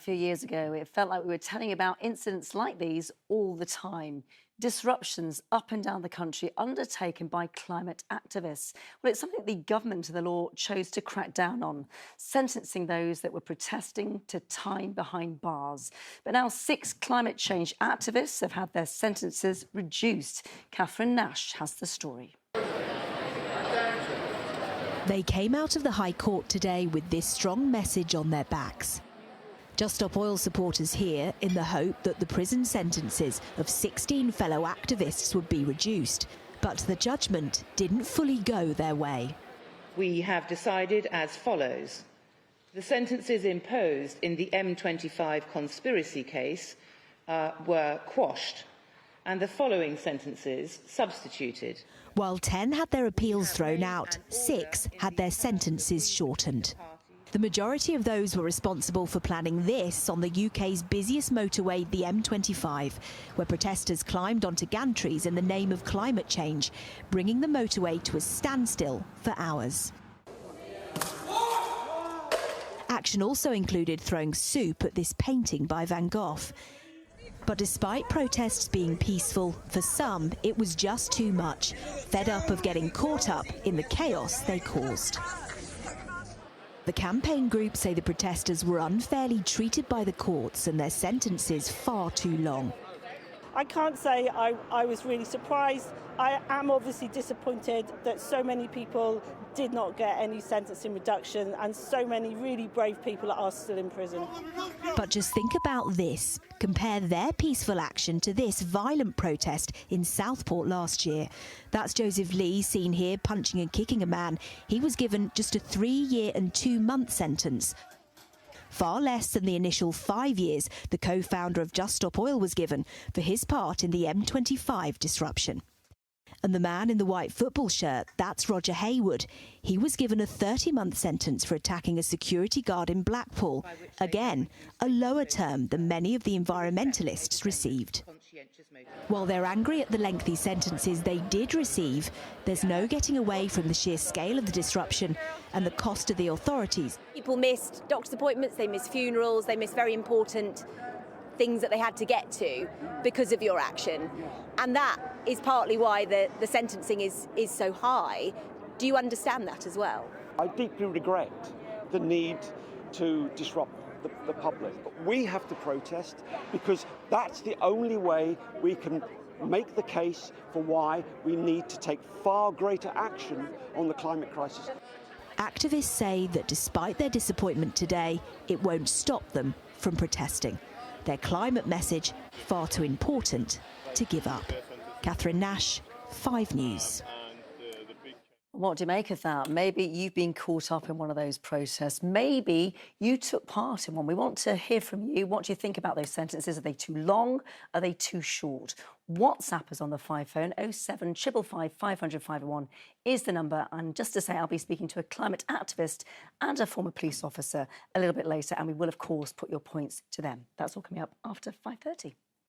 A few years ago, it felt like we were telling about incidents like these all the time. Disruptions up and down the country undertaken by climate activists. Well, it's something the government and the law chose to crack down on, sentencing those that were protesting to time behind bars. But now 6 climate change activists have had their sentences reduced. Catherine Nash has the story. They came out of the High Court today with this strong message on their backs. Just Stop Oil supporters here in the hope that the prison sentences of 16 fellow activists would be reduced. But the judgment didn't fully go their way. We have decided as follows. The sentences imposed in the M25 conspiracy case were quashed, and the following sentences substituted. While 10 had their appeals thrown out, 6 had their sentences shortened. The majority of those were responsible for planning this on the UK's busiest motorway, the M25, where protesters climbed onto gantries in the name of climate change, bringing the motorway to a standstill for hours. Action also included throwing soup at this painting by Van Gogh. But despite protests being peaceful, for some it was just too much, fed up of getting caught up in the chaos they caused. The campaign group say the protesters were unfairly treated by the courts and their sentences far too long. I can't say I was really surprised. I am obviously disappointed that so many people did not get any sentencing reduction and so many really brave people are still in prison. But just think about this. Compare their peaceful action to this violent protest in Southport last year. That's Joseph Lee, seen here punching and kicking a man. He was given just a 3-year and 2-month sentence. Far less than the initial 5 years the co-founder of Just Stop Oil was given for his part in the M25 disruption. And the man in the white football shirt, that's Roger Hayward. He was given a 30-month sentence for attacking a security guard in Blackpool. Again, a lower term than many of the environmentalists received. While they're angry at the lengthy sentences they did receive, there's no getting away from the sheer scale of the disruption and the cost to the authorities. People missed doctor's appointments, they missed funerals, they missed very important things that they had to get to because of your action. And that is partly why the sentencing is so high. Do you understand that as well? I deeply regret the need to disrupt the public. But we have to protest because that's the only way we can make the case for why we need to take far greater action on the climate crisis. Activists say that despite their disappointment today, it won't stop them from protesting. Their climate message far too important to give up. Catherine Nash, 5 News. What do you make of that? Maybe you've been caught up in one of those protests. Maybe you took part in one. We want to hear from you. What do you think about those sentences? Are they too long? Are they too short? WhatsApp us on the 5 phone. 07555 500 501 is the number. And just to say, I'll be speaking to a climate activist and a former police officer a little bit later. And we will, of course, put your points to them. That's all coming up after 5:30.